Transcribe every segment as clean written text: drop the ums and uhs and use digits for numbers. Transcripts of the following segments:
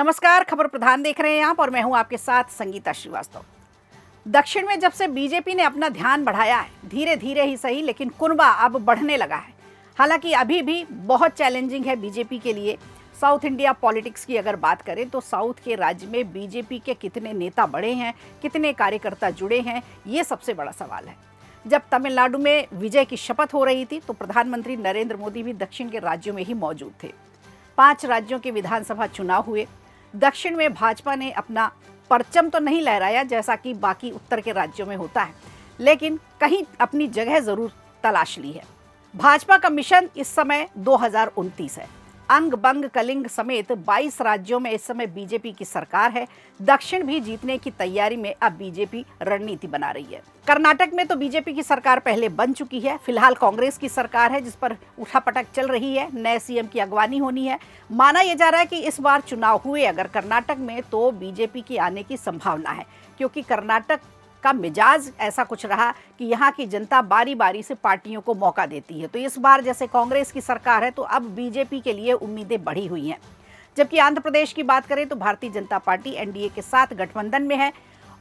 नमस्कार, खबर प्रधान देख रहे हैं आप और मैं हूं आपके साथ संगीता श्रीवास्तव। दक्षिण में जब से बीजेपी ने अपना ध्यान बढ़ाया है, धीरे धीरे ही सही लेकिन कुनबा अब बढ़ने लगा है। हालांकि अभी भी बहुत चैलेंजिंग है बीजेपी के लिए। साउथ इंडिया पॉलिटिक्स की अगर बात करें तो साउथ के राज्य में बीजेपी के कितने नेता बढ़े हैं, कितने कार्यकर्ता जुड़े हैं, ये सबसे बड़ा सवाल है। जब तमिलनाडु में विजय की शपथ हो रही थी तो प्रधानमंत्री नरेंद्र मोदी भी दक्षिण के राज्यों में ही मौजूद थे। 5 राज्यों के विधानसभा चुनाव हुए। दक्षिण में भाजपा ने अपना परचम तो नहीं लहराया जैसा कि बाकी उत्तर के राज्यों में होता है, लेकिन कहीं अपनी जगह जरूर तलाश ली है। भाजपा का मिशन इस समय 2029 है। अंग बंग कलिंग समेत 22 राज्यों में इस समय बीजेपी की सरकार है। दक्षिण भी जीतने की तैयारी में अब बीजेपी रणनीति बना रही है। कर्नाटक में तो बीजेपी की सरकार पहले बन चुकी है। फिलहाल कांग्रेस की सरकार है जिस पर उठापटक चल रही है। नए सीएम की अगवानी होनी है। माना यह जा रहा है कि इस बार चुनाव हुए अगर कर्नाटक में तो बीजेपी की आने की संभावना है, क्योंकि कर्नाटक का मिजाज ऐसा कुछ रहा कि यहाँ की जनता बारी बारी से पार्टियों को मौका देती है। तो इस बार जैसे कांग्रेस की सरकार है तो अब बीजेपी के लिए उम्मीदें बढ़ी हुई हैं। जबकि आंध्र प्रदेश की बात करें तो भारतीय जनता पार्टी एनडीए के साथ गठबंधन में है।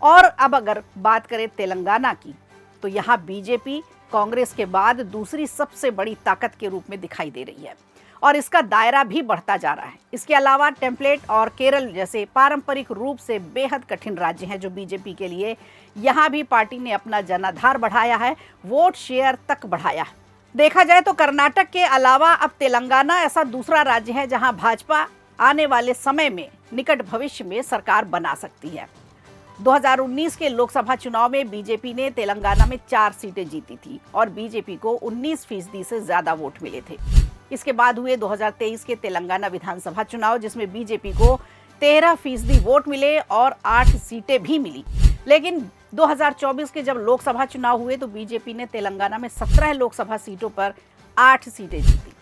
और अब अगर बात करें तेलंगाना की तो यहाँ बीजेपी कांग्रेस के बाद दूसरी सबसे बड़ी ताकत के रूप में दिखाई दे रही है और इसका दायरा भी बढ़ता जा रहा है। इसके अलावा टेम्पलेट और केरल जैसे पारंपरिक रूप से बेहद कठिन राज्य हैं जो बीजेपी के लिए, यहाँ भी पार्टी ने अपना जनाधार बढ़ाया है, वोट शेयर तक बढ़ाया है। देखा जाए तो कर्नाटक के अलावा अब तेलंगाना ऐसा दूसरा राज्य है जहां भाजपा आने वाले समय में निकट भविष्य में सरकार बना सकती है। 2019 के लोकसभा चुनाव में बीजेपी ने तेलंगाना में 4 सीटें जीती थी और बीजेपी को 19% से ज्यादा वोट मिले थे। इसके बाद हुए 2023 के तेलंगाना विधानसभा चुनाव जिसमें बीजेपी को 13% वोट मिले और 8 सीटें भी मिली। लेकिन 2024 के जब लोकसभा चुनाव हुए तो बीजेपी ने तेलंगाना में 17 लोकसभा सीटों पर 8 सीटें जीती।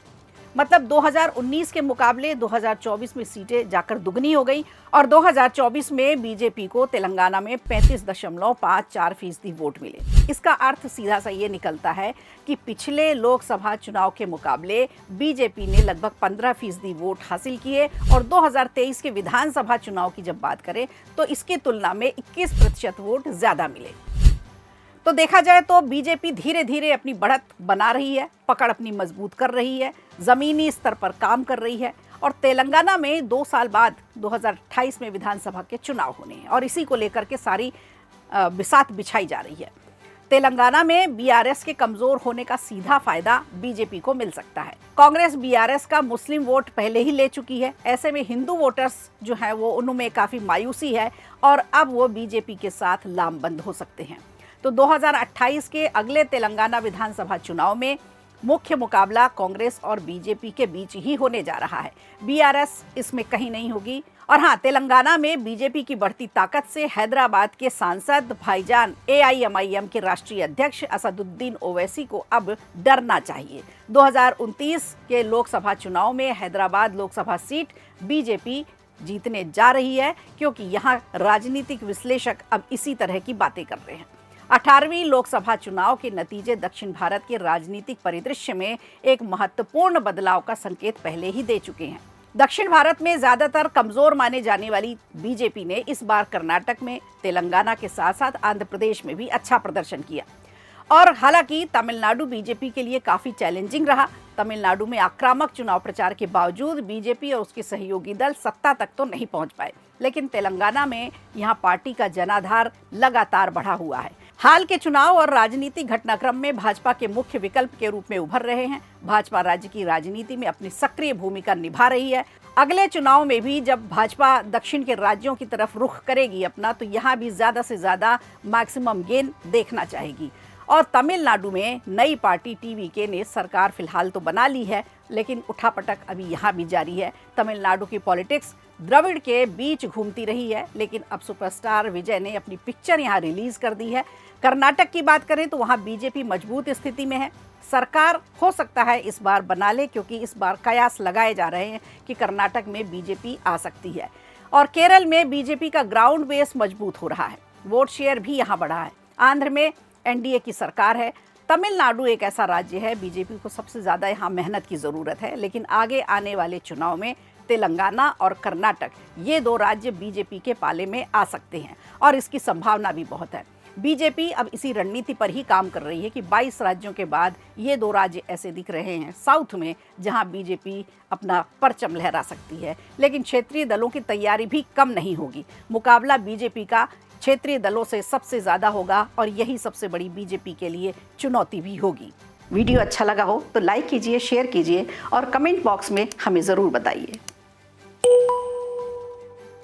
मतलब 2019 के मुकाबले 2024 में सीटें जाकर दुगनी हो गई और 2024 में बीजेपी को तेलंगाना में 35.54% वोट मिले। इसका अर्थ सीधा सा ये निकलता है कि पिछले लोकसभा चुनाव के मुकाबले बीजेपी ने लगभग 15% वोट हासिल किए और 2023 के विधानसभा चुनाव की जब बात करें तो इसकी तुलना में 21% वोट ज्यादा मिले। तो देखा जाए तो बीजेपी धीरे धीरे अपनी बढ़त बना रही है, पकड़ अपनी मजबूत कर रही है, जमीनी स्तर पर काम कर रही है और तेलंगाना में 2 साल बाद 2028 में विधानसभा के चुनाव होने हैं और इसी को लेकर के सारी बिसात बिछाई जा रही है। तेलंगाना में बीआरएस के कमजोर होने का सीधा फायदा बीजेपी को मिल सकता है। कांग्रेस बीआरएस का मुस्लिम वोट पहले ही ले चुकी है। ऐसे में हिंदू वोटर्स जो है वो उनमें काफी मायूसी है और अब वो बीजेपी के साथ लामबंद हो सकते हैं। तो 2028 के अगले तेलंगाना विधानसभा चुनाव में मुख्य मुकाबला कांग्रेस और बीजेपी के बीच ही होने जा रहा है। बीआरएस इसमें कहीं नहीं होगी। और हाँ, तेलंगाना में बीजेपी की बढ़ती ताकत से हैदराबाद के सांसद भाईजान एआईएमआईएम के राष्ट्रीय अध्यक्ष असदुद्दीन ओवैसी को अब डरना चाहिए। 2029 के लोकसभा चुनाव में हैदराबाद लोकसभा सीट बीजेपी जीतने जा रही है, क्योंकि यहाँ राजनीतिक विश्लेषक अब इसी तरह की बातें कर रहे हैं। 18वीं लोकसभा चुनाव के नतीजे दक्षिण भारत के राजनीतिक परिदृश्य में एक महत्वपूर्ण बदलाव का संकेत पहले ही दे चुके हैं। दक्षिण भारत में ज्यादातर कमजोर माने जाने वाली बीजेपी ने इस बार कर्नाटक में, तेलंगाना के साथ साथ आंध्र प्रदेश में भी अच्छा प्रदर्शन किया। और हालांकि तमिलनाडु बीजेपी के लिए काफी चैलेंजिंग रहा। तमिलनाडु में आक्रामक चुनाव प्रचार के बावजूद बीजेपी और उसके सहयोगी दल सत्ता तक तो नहीं पहुंच पाए, लेकिन तेलंगाना में यहां पार्टी का जनाधार लगातार बढ़ा हुआ है। हाल के चुनाव और राजनीतिक घटनाक्रम में भाजपा के मुख्य विकल्प के रूप में उभर रहे हैं। भाजपा राज्य की राजनीति में अपनी सक्रिय भूमिका निभा रही है। अगले चुनाव में भी जब भाजपा दक्षिण के राज्यों की तरफ रुख करेगी अपना, तो यहाँ भी ज्यादा से ज्यादा मैक्सिमम गेन देखना चाहेगी। और तमिलनाडु में नई पार्टी टीवीके ने सरकार फिलहाल तो बना ली है, लेकिन उठापटक अभी यहाँ भी जारी है। तमिलनाडु की पॉलिटिक्स द्रविड़ के बीच घूमती रही है, लेकिन अब सुपरस्टार विजय ने अपनी पिक्चर यहाँ रिलीज कर दी है। कर्नाटक की बात करें तो वहाँ बीजेपी मजबूत स्थिति में है। सरकार हो सकता है इस बार बना ले, क्योंकि इस बार कयास लगाए जा रहे हैं कि कर्नाटक में बीजेपी आ सकती है। और केरल में बीजेपी का ग्राउंड बेस मजबूत हो रहा है, वोट शेयर भी यहाँ बढ़ा है। आंध्र में एनडीए की सरकार है। तमिलनाडु एक ऐसा राज्य है बीजेपी को सबसे ज़्यादा यहाँ मेहनत की ज़रूरत है, लेकिन आगे आने वाले चुनाव में तेलंगाना और कर्नाटक, ये 2 राज्य बीजेपी के पाले में आ सकते हैं और इसकी संभावना भी बहुत है। बीजेपी अब इसी रणनीति पर ही काम कर रही है कि 22 राज्यों के बाद ये 2 राज्य ऐसे दिख रहे हैं साउथ में जहां बीजेपी अपना परचम लहरा सकती है। लेकिन क्षेत्रीय दलों की तैयारी भी कम नहीं होगी। मुकाबला बीजेपी का क्षेत्रीय दलों से सबसे ज़्यादा होगा और यही सबसे बड़ी बीजेपी के लिए चुनौती भी होगी। वीडियो अच्छा लगा हो तो लाइक कीजिए, शेयर कीजिए और कमेंट बॉक्स में हमें ज़रूर बताइए।